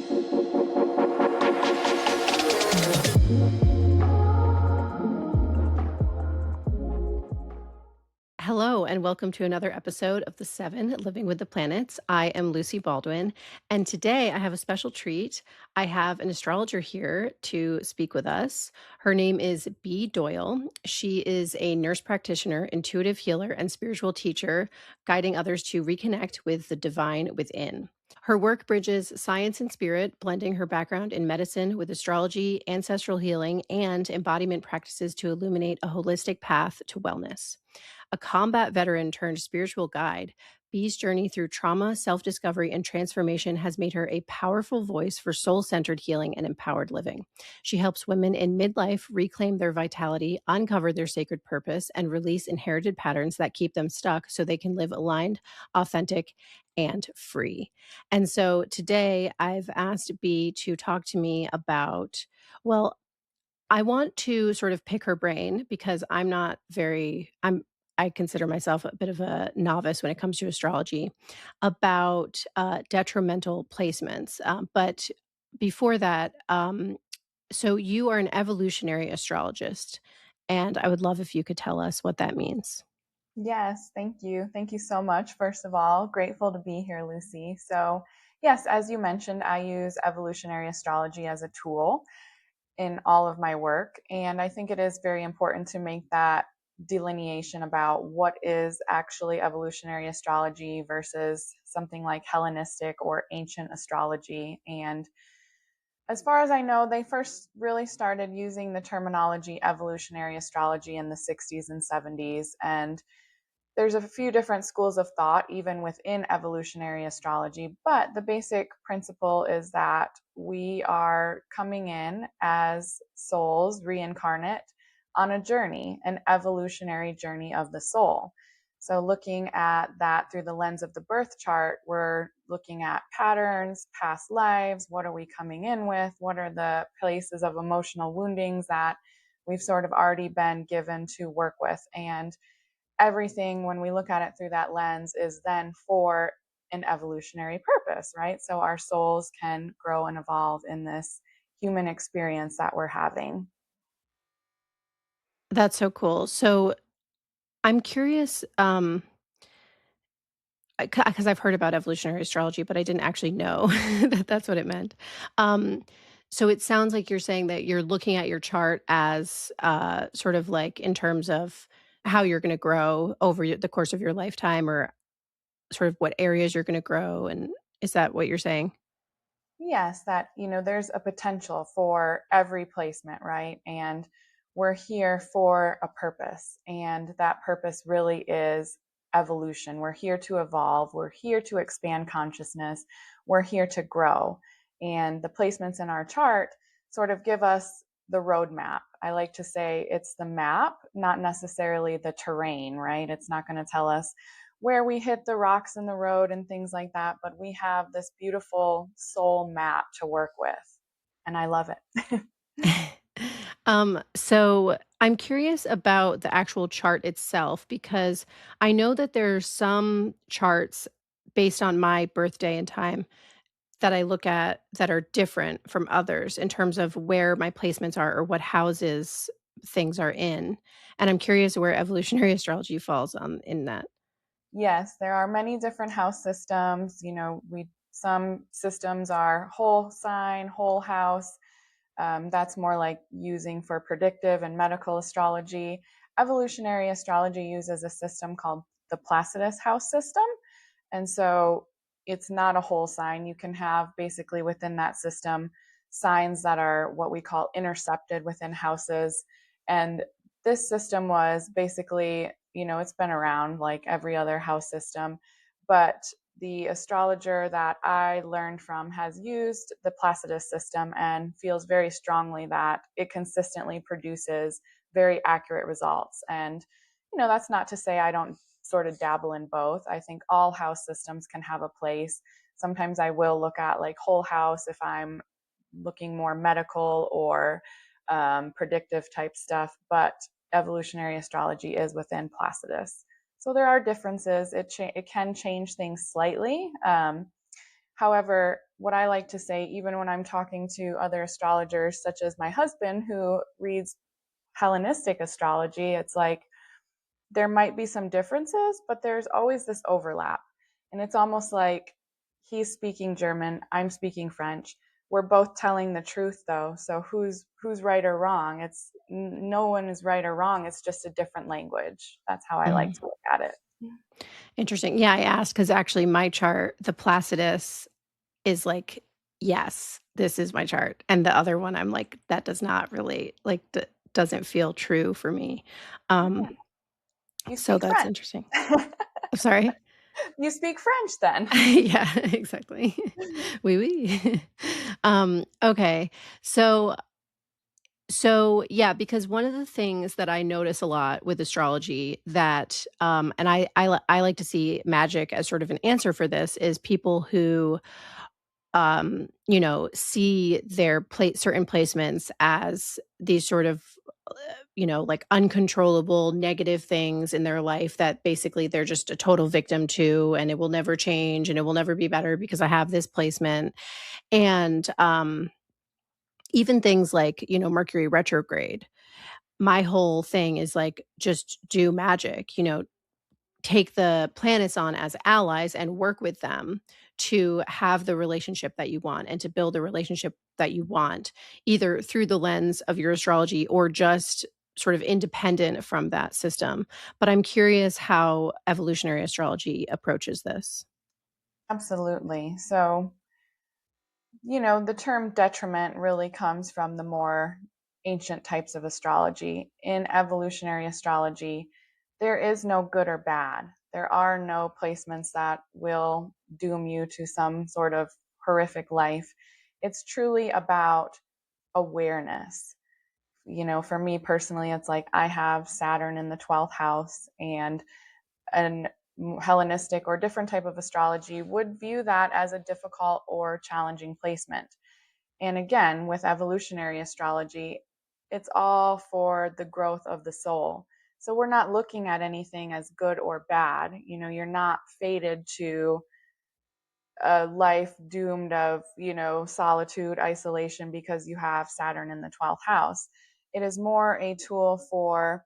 Hello, and welcome to another episode of The Seven Living with the Planets. I am Lucy Baldwin, and today I have a special treat. I have an astrologer here to speak with us. Her name is Doyle. She is a nurse practitioner, intuitive healer, and spiritual teacher, guiding others to reconnect with the divine within. Her work bridges science and spirit, blending her background in medicine with astrology, ancestral healing, and embodiment practices to illuminate a holistic path to wellness. A combat veteran turned spiritual guide, Bee's journey through trauma, self discovery, and transformation has made her a powerful voice for soul centered healing and empowered living. She helps women in midlife reclaim their vitality, uncover their sacred purpose, and release inherited patterns that keep them stuck so they can live aligned, authentic, and free. And so today I've asked Bee to talk to me about, well, I want to sort of pick her brain because I'm not very I consider myself a bit of a novice when it comes to astrology about detrimental placements. But before that, so you are an evolutionary astrologist, and I would love if you could tell us what that means. Yes, thank you. Thank you so much. First of all, grateful to be here, Lucy. So, yes, as you mentioned, I use evolutionary astrology as a tool in all of my work. And I think it is very important to make that delineation about what is actually evolutionary astrology versus something like Hellenistic or ancient astrology. And as far as I know, they first really started using the terminology evolutionary astrology in the 60s and 70s. And there's a few different schools of thought, even within evolutionary astrology, but the basic principle is that we are coming in as souls reincarnate on a journey, an evolutionary journey of the soul. So, looking at that through the lens of the birth chart, we're looking at patterns, past lives. What are we coming in with? What are the places of emotional woundings that we've sort of already been given to work with? And everything, when we look at it through that lens, is then for an evolutionary purpose, right? So our souls can grow and evolve in this human experience that we're having. That's so cool. So I'm curious. Because I've heard about evolutionary astrology, but I didn't actually know that that's what it meant. Um, so it sounds like you're saying that you're looking at your chart as, sort of like in terms of how you're gonna grow over the course of your lifetime or sort of what areas you're gonna grow, and is that what you're saying? Yes, that, there's a potential for every placement, right? And we're here for a purpose. And that purpose really is evolution. We're here to evolve. We're here to expand consciousness. We're here to grow. And the placements in our chart sort of give us the roadmap. I like to say it's the map, not necessarily the terrain, right? It's not going to tell us where we hit the rocks in the road and things like that, but we have this beautiful soul map to work with. And I love it. So I'm curious about the actual chart itself because I know that there's some charts based on my birthday and time that I look at that are different from others in terms of where my placements are or what houses things are in. And I'm curious where evolutionary astrology falls on in that. Yes, there are many different house systems. We some systems are whole sign, whole house. That's more like using for predictive and medical astrology. Evolutionary astrology uses a system called the Placidus house system. And so it's not a whole sign. You can have basically within that system signs that are what we call intercepted within houses. And this system was basically, it's been around like every other house system, but the astrologer that I learned from has used the Placidus system and feels very strongly that it consistently produces very accurate results. And, that's not to say I don't sort of dabble in both. I think all house systems can have a place. Sometimes I will look at like whole house if I'm looking more medical or predictive type stuff, but evolutionary astrology is within Placidus. So there are differences. It can change things slightly. However, what I like to say, even when I'm talking to other astrologers, such as my husband, who reads Hellenistic astrology, it's like there might be some differences, but there's always this overlap. And it's almost like he's speaking German, I'm speaking French. We're both telling the truth though. So who's right or wrong? It's no one is right or wrong. It's just a different language. That's how I like Mhm. to look at it. Interesting. Yeah, I asked because actually my chart, the Placidus is like, yes, this is my chart, and the other one, I'm like, that does not relate, like, doesn't feel true for me. Um, You so speak that's French. interesting. I'm sorry? You speak French then. Yeah, exactly. Oui, oui. Okay. So yeah, because one of the things that I notice a lot with astrology that, and I like to see magic as sort of an answer for this is people who, see their certain placements as these sort of, like uncontrollable negative things in their life that basically they're just a total victim to, and it will never change and it will never be better because I have this placement. And even things like, Mercury retrograde. My whole thing is like, just do magic, take the planets on as allies and work with them to have the relationship that you want and to build a relationship that you want, either through the lens of your astrology or just sort of independent from that system. But I'm curious how evolutionary astrology approaches this. Absolutely. So, the term detriment really comes from the more ancient types of astrology. In evolutionary astrology, there is no good or bad. There are no placements that will doom you to some sort of horrific life. It's truly about awareness. For me personally, it's like I have Saturn in the 12th house, and an Hellenistic or different type of astrology would view that as a difficult or challenging placement. And again, with evolutionary astrology, it's all for the growth of the soul. So we're not looking at anything as good or bad. You're not fated to a life doomed of, solitude, isolation because you have Saturn in the 12th house. It is more a tool for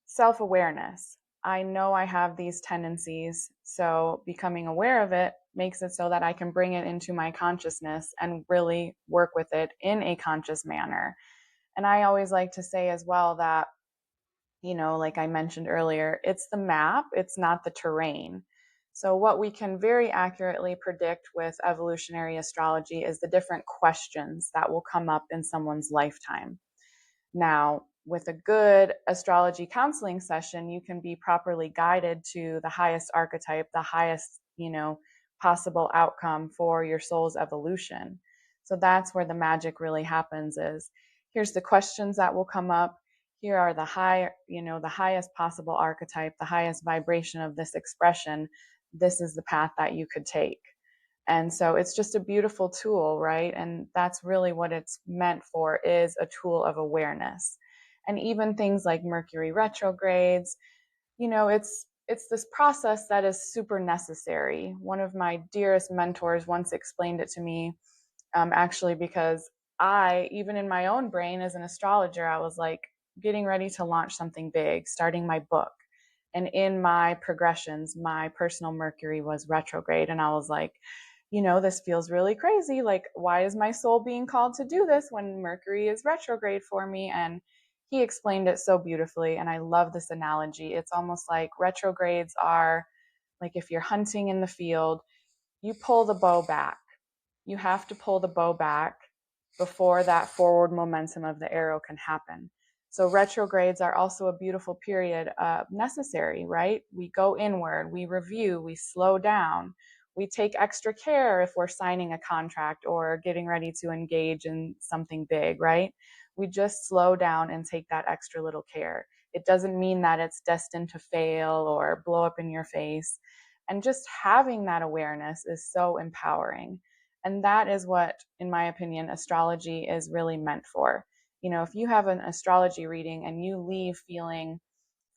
self awareness. I know I have these tendencies, so becoming aware of it makes it so that I can bring it into my consciousness and really work with it in a conscious manner. And I always like to say as well that, like I mentioned earlier, it's the map, it's not the terrain. So, what we can very accurately predict with evolutionary astrology is the different questions that will come up in someone's lifetime. Now, with a good astrology counseling session, you can be properly guided to the highest archetype, the highest, possible outcome for your soul's evolution. So that's where the magic really happens is here's the questions that will come up. Here are the highest possible archetype, the highest vibration of this expression. This is the path that you could take. And so it's just a beautiful tool, right? And that's really what it's meant for is a tool of awareness. And even things like Mercury retrogrades, it's this process that is super necessary. One of my dearest mentors once explained it to me, actually, because even in my own brain as an astrologer, I was like getting ready to launch something big, starting my book. And in my progressions, my personal Mercury was retrograde. And I was like, this feels really crazy. Like, why is my soul being called to do this when Mercury is retrograde for me? And he explained it so beautifully. And I love this analogy. It's almost like retrogrades are like if you're hunting in the field, you pull the bow back. You have to pull the bow back before that forward momentum of the arrow can happen. So retrogrades are also a beautiful period necessary, right? We go inward, we review, we slow down, we take extra care if we're signing a contract or getting ready to engage in something big, right? We just slow down and take that extra little care. It doesn't mean that it's destined to fail or blow up in your face. And just having that awareness is so empowering. And that is what, in my opinion, astrology is really meant for. If you have an astrology reading and you leave feeling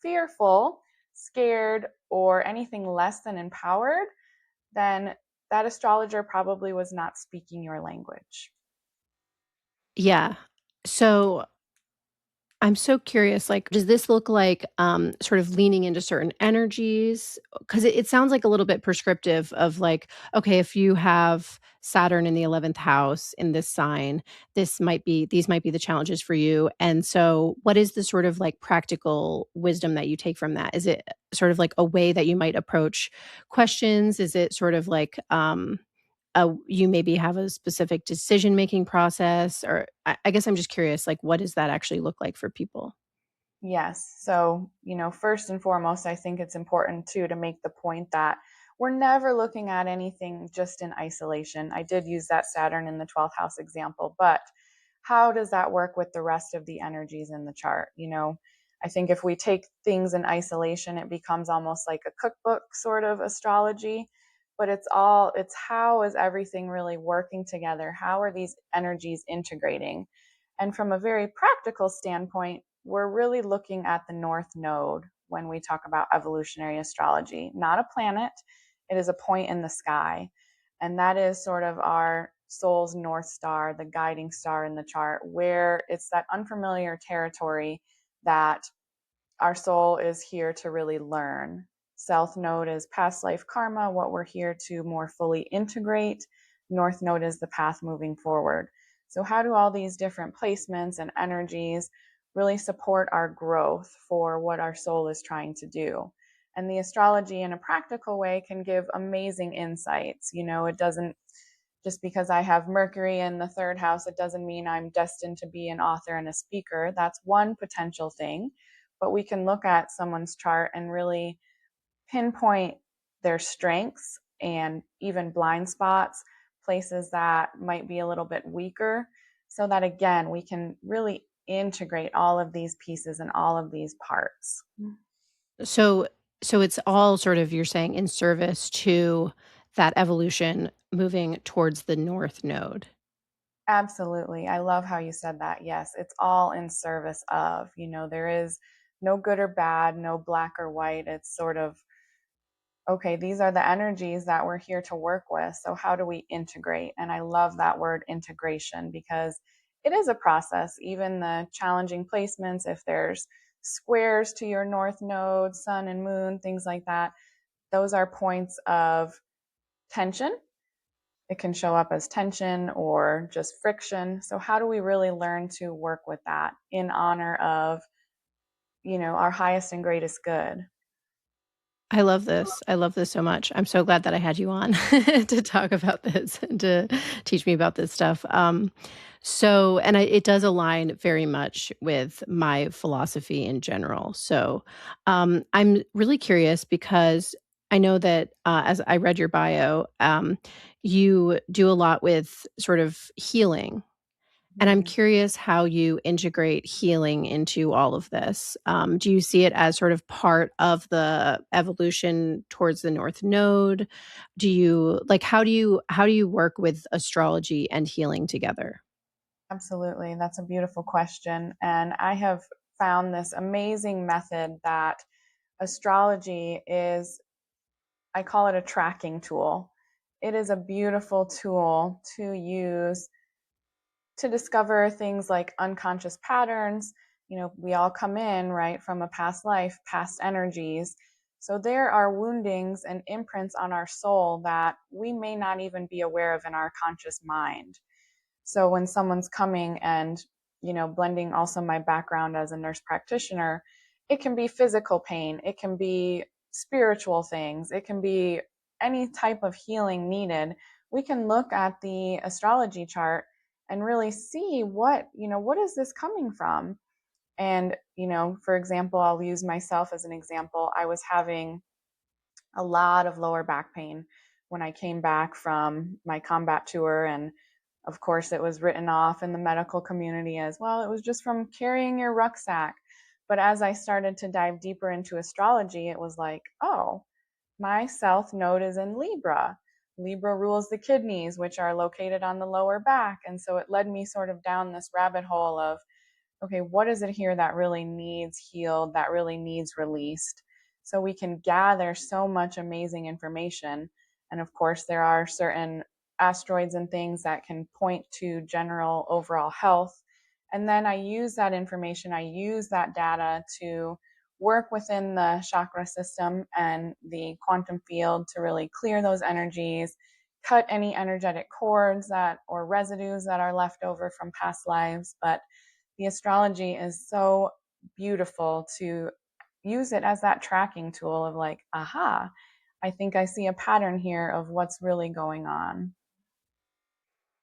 fearful, scared, or anything less than empowered, then that astrologer probably was not speaking your language. Yeah. So I'm so curious, like, does this look like, sort of leaning into certain energies? Because it sounds like a little bit prescriptive of like, okay, if you have Saturn in the 11th house in this sign, these might be the challenges for you. And so what is the sort of like practical wisdom that you take from that? Is it sort of like a way that you might approach questions? Is it sort of like, you maybe have a specific decision-making process? Or I guess I'm just curious, like, what does that actually look like for people? Yes. So, first and foremost, I think it's important too to make the point that we're never looking at anything just in isolation. I did use that Saturn in the 12th house example, but how does that work with the rest of the energies in the chart? I think if we take things in isolation, it becomes almost like a cookbook sort of astrology, but it's how is everything really working together? How are these energies integrating? And from a very practical standpoint, we're really looking at the North Node when we talk about evolutionary astrology, not a planet. It is a point in the sky. And that is sort of our soul's North Star, the guiding star in the chart, where it's that unfamiliar territory that our soul is here to really learn. South node is past life karma, what we're here to more fully integrate. North node is the path moving forward. So, how do all these different placements and energies really support our growth for what our soul is trying to do? And the astrology in a practical way can give amazing insights. It doesn't just because I have Mercury in the third house, it doesn't mean I'm destined to be an author and a speaker. That's one potential thing. But we can look at someone's chart and really pinpoint their strengths and even blind spots, places that might be a little bit weaker, so that again, we can really integrate all of these pieces and all of these parts. So so it's all sort of, you're saying, in service to that evolution moving towards the North Node. Absolutely. I love how you said that. Yes, it's all in service of, there is no good or bad, no black or white. It's sort of, okay, these are the energies that we're here to work with. So, how do we integrate? And I love that word integration because it is a process. Even the challenging placements, if there's squares to your north node, sun and moon, things like that, those are points of tension. It can show up as tension or just friction. So, how do we really learn to work with that in honor of, our highest and greatest good? I love this. I love this so much. I'm so glad that I had you on to talk about this and to teach me about this stuff. It does align very much with my philosophy in general. So, I'm really curious because I know that as I read your bio, you do a lot with sort of healing, and I'm Mhm. curious how you integrate healing into all of this. Do you see it as sort of part of the evolution towards the North Node? Do you like how do you work with astrology and healing together? Absolutely. That's a beautiful question. And I have found this amazing method that astrology is, I call it a tracking tool. It is a beautiful tool to use to discover things like unconscious patterns. We all come in, right, from a past life, past energies. So there are woundings and imprints on our soul that we may not even be aware of in our conscious mind. So when someone's coming and, blending also my background as a nurse practitioner, it can be physical pain, it can be spiritual things, it can be any type of healing needed. We can look at the astrology chart and really see what is this coming from? And, for example, I'll use myself as an example. I was having a lot of lower back pain when I came back from my combat tour. And of course, it was written off in the medical community as well. It was just from carrying your rucksack. But as I started to dive deeper into astrology, it was like, oh, my south node is in Libra. Libra rules the kidneys, which are located on the lower back. And so it led me sort of down this rabbit hole of, okay, what is it here that really needs healed, that really needs released? So we can gather so much amazing information. And of course, there are certain asteroids and things that can point to general overall health. And then I use that information, I use that data to work within the chakra system and the quantum field to really clear those energies, cut any energetic cords that or residues that are left over from past lives. But the astrology is so beautiful to use it as that tracking tool of like, aha, I think I see a pattern here of what's really going on.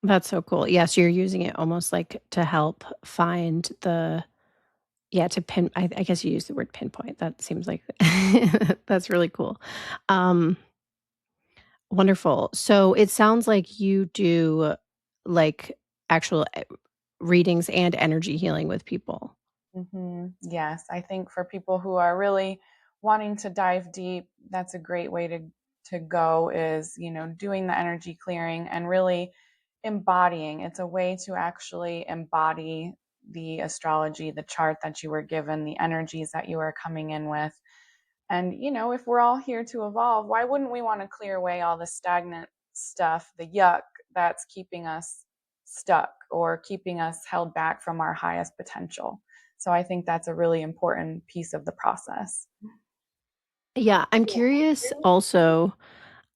That's so cool. Yes, you're using it almost like to help find the yeah, to pin I guess you used the word pinpoint. That seems like that's really cool. Um, Wonderful. So it sounds like you do, like, actual, readings and energy healing with people. Yes, I think for people who are really wanting to dive deep, that's a great way to go is, doing the energy clearing and really embodying. It's a way to actually embody the astrology, the chart that you were given, the energies that you are coming in with. And, if we're all here to evolve, why wouldn't we want to clear away all the stagnant stuff, the yuck that's keeping us stuck or keeping us held back from our highest potential? So I think that's a really important piece of the process. Yeah, I'm curious also,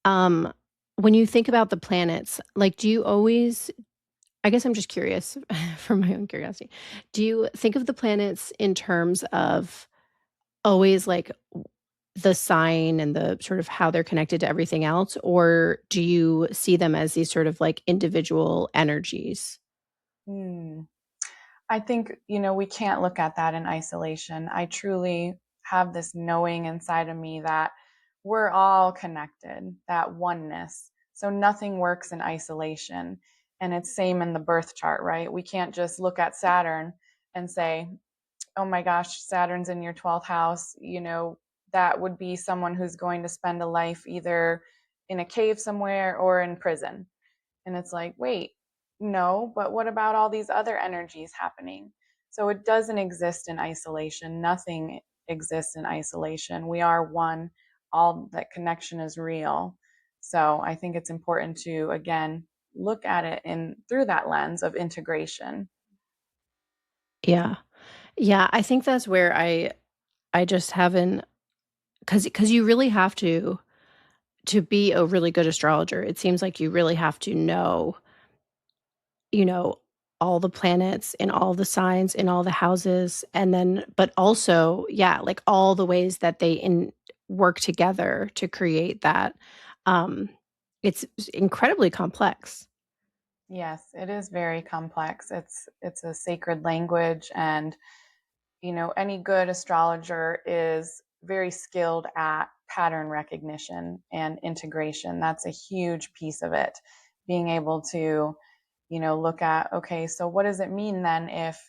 um, when you think about the planets, like, do you always I guess I'm just curious for my own curiosity. Do you think of the planets in terms of always, like, the sign and the sort of how they're connected to everything else, or do you see them as these sort of, like, individual energies? Hmm. I think, we can't look at that in isolation. I truly have this knowing inside of me that we're all connected, that oneness. So nothing works in isolation. And it's same in the birth chart, right? We can't just look at Saturn and say, oh my gosh, Saturn's in your 12th house. That would be someone who's going to spend a life either in a cave somewhere or in prison. And it's like, wait, no, but what about all these other energies happening? So it doesn't exist in isolation. Nothing exists in isolation. We are one. All that connection is real. So I think it's important to, again, look at it in through that lens of integration. Yeah. Yeah, I think that's where I just haven't because you really have to be a really good astrologer, it seems like you really have to know, you know, all the planets in all the signs in all the houses, and then but also, yeah, like, all the ways that they in work together to create that, um, it's incredibly complex. Yes, it is very complex. It's a sacred language, and any good astrologer is very skilled at pattern recognition and integration. That's a huge piece of it. Being able to, look at, okay, so what does it mean then if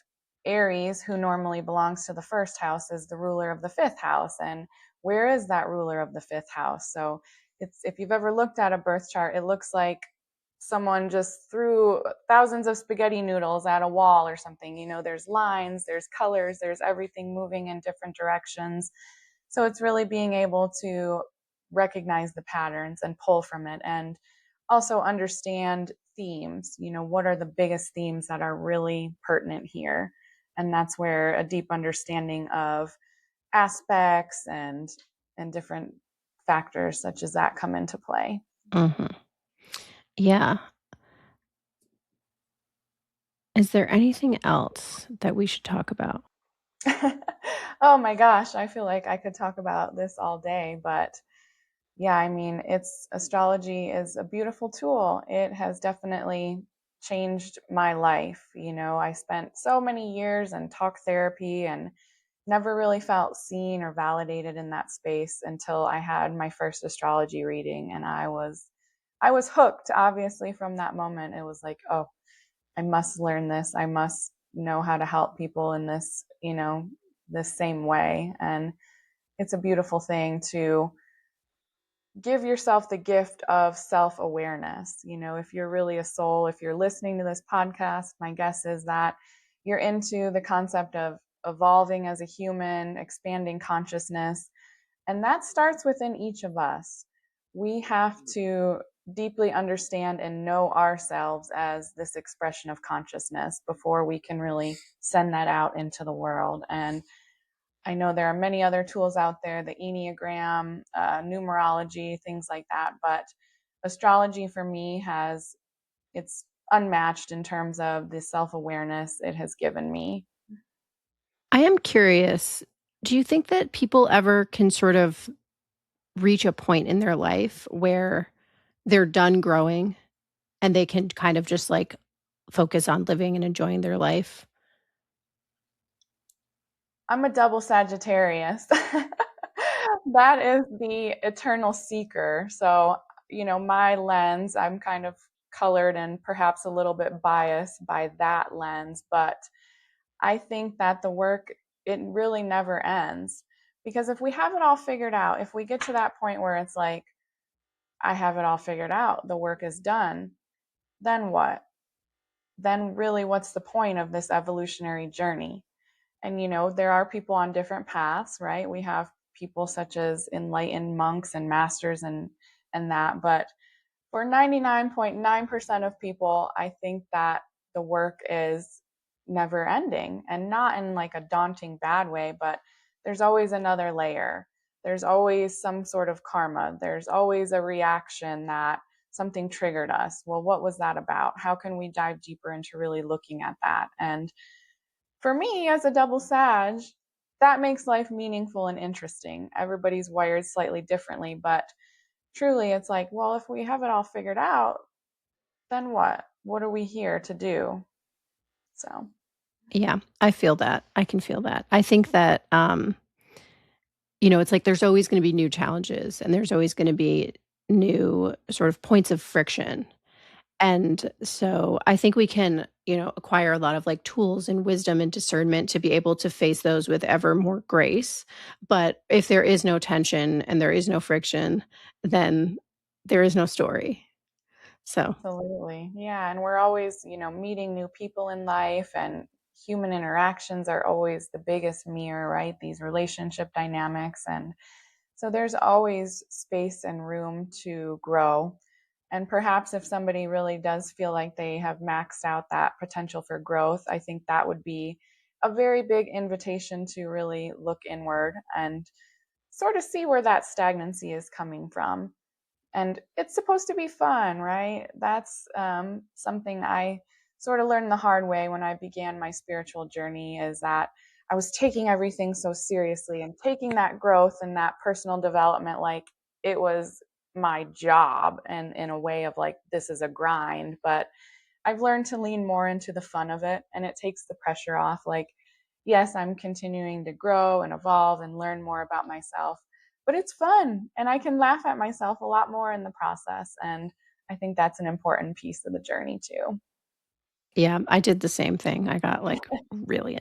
Aries, who normally belongs to the first house, is the ruler of the fifth house? And where is that ruler of the fifth house? So it's if you've ever looked at a birth chart, it looks like someone just threw thousands of spaghetti noodles at a wall or something. There's lines, there's colors, there's everything moving in different directions. So it's really being able to recognize the patterns and pull from it and also understand themes. What are the biggest themes that are really pertinent here? And that's where a deep understanding of aspects and different factors such as that come into play. Mhm. Yeah. Is there anything else that we should talk about? Oh my gosh, I feel like I could talk about this all day, but yeah, I mean, it's astrology is a beautiful tool. It has definitely changed my life. I spent so many years in talk therapy and never really felt seen or validated in that space until I had my first astrology reading, and I was hooked obviously from that moment. It was like, "Oh, I must learn this. I must know how to help people in this, this same way." And it's a beautiful thing to give yourself the gift of self awareness. If you're really a soul, if you're listening to this podcast, my guess is that you're into the concept of evolving as a human, expanding consciousness. And that starts within each of us. we have to deeply understand and know ourselves as this expression of consciousness before we can really send that out into the world. And I know there are many other tools out there, the Enneagram, numerology, things like that. But astrology for me it's unmatched in terms of the self awareness it has given me. I am curious, do you think that people ever can sort of reach a point in their life where they're done growing and they can kind of just, like, focus on living and enjoying their life? I'm a double Sagittarius. That is the eternal seeker. So, my lens, I'm kind of colored and perhaps a little bit biased by that lens, but I think that the work, it really never ends. Because if we have it all figured out, if we get to that point where it's like, I have it all figured out, the work is done, then what? Then really, what's the point of this evolutionary journey? And, there are people on different paths, right? We have people such as enlightened monks and masters and that. But for 99.9% of people, I think that the work is never ending, and not in like a daunting bad way, but there's always another layer. There's always some sort of karma. There's always a reaction that something triggered us. Well, what was that about? How can we dive deeper into really looking at that? And for me, as a double Sag, that makes life meaningful and interesting. Everybody's wired slightly differently, but truly it's like, well, if we have it all figured out, then what? What are we here to do? So, Yeah, I feel that. I can feel that. I think that, it's like there's always gonna be new challenges and there's always gonna be new sort of points of friction. And so I think we can, acquire a lot of like tools and wisdom and discernment to be able to face those with ever more grace. But if there is no tension and there is no friction, then there is no story. So, absolutely. Yeah. And we're always, meeting new people in life, and human interactions are always the biggest mirror, right? These relationship dynamics. And so there's always space and room to grow. And perhaps if somebody really does feel like they have maxed out that potential for growth, I think that would be a very big invitation to really look inward and sort of see where that stagnancy is coming from. And it's supposed to be fun, right? That's something I sort of learned the hard way when I began my spiritual journey, is that I was taking everything so seriously and taking that growth and that personal development like it was my job, and in a way of like, this is a grind. But I've learned to lean more into the fun of it, and it takes the pressure off. Like, yes, I'm continuing to grow and evolve and learn more about myself, but it's fun and I can laugh at myself a lot more in the process. And I think that's an important piece of the journey too. yeah, I did the same thing. I got like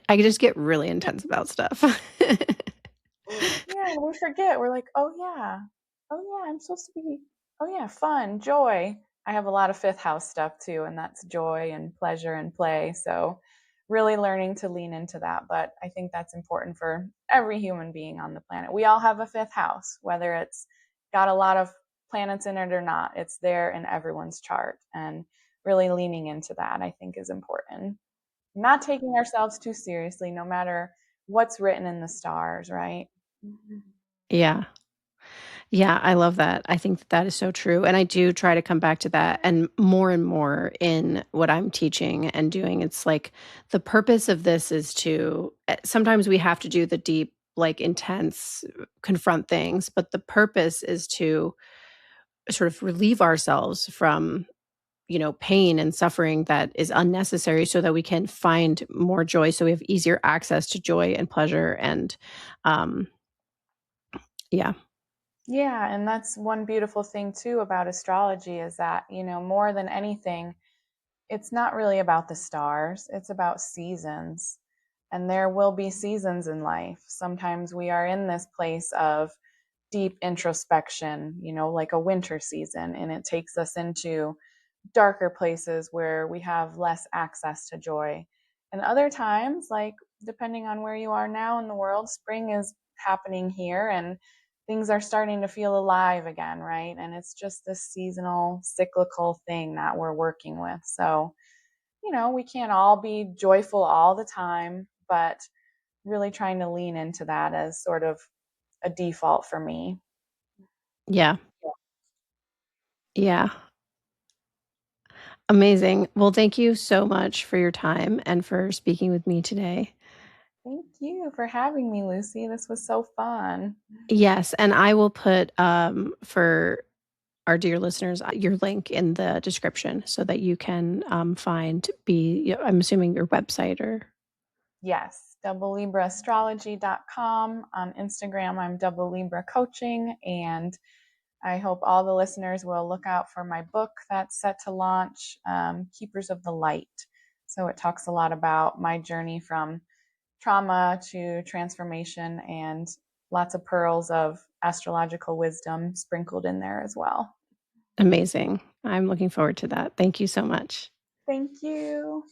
I could just get really intense about stuff. Yeah, and we forget. We're like, oh yeah, I'm supposed to be, oh yeah, fun, joy. I have a lot of fifth house stuff too, and that's joy and pleasure and play. So, really learning to lean into that. But I think that's important for every human being on the planet. We all have a fifth house, whether it's got a lot of planets in it or not. It's there in everyone's chart, and really leaning into that, I think, is important. Not taking ourselves too seriously, no matter what's written in the stars, right? Mhm. Yeah. Yeah, I love that. I think that that is so true, and I do try to come back to that, and more in what I'm teaching and doing. It's like the purpose of this is to sometimes we have to do the deep, like, intense, confront things, but the purpose is to sort of relieve ourselves from, pain and suffering that is unnecessary so that we can find more joy, so we have easier access to joy and pleasure and, um, yeah. Yeah, and that's one beautiful thing too about astrology, is that, more than anything, it's not really about the stars, it's about seasons. And there will be seasons in life. Sometimes we are in this place of deep introspection, like a winter season, and it takes us into darker places where we have less access to joy. And other times, like depending on where you are now in the world, spring is happening here, and things are starting to feel alive again, right? And it's just this seasonal, cyclical thing that we're working with. So, we can't all be joyful all the time, but really trying to lean into that as sort of a default for me. Yeah. Yeah. Amazing. Well, thank you so much for your time and for speaking with me today. Thank you for having me, Lucy. This was so fun. Yes, and I will put, for our dear listeners, your link in the description so that you can, find be I'm assuming your website or Yes, doublelibraastrology.com. On Instagram, I'm Double Libra Coaching. And I hope all the listeners will look out for my book that's set to launch, Keepers of the Light. So it talks a lot about my journey from trauma to transformation and lots of pearls of astrological wisdom sprinkled in there as well. amazing. I'm looking forward to that. Thank you so much. Thank you.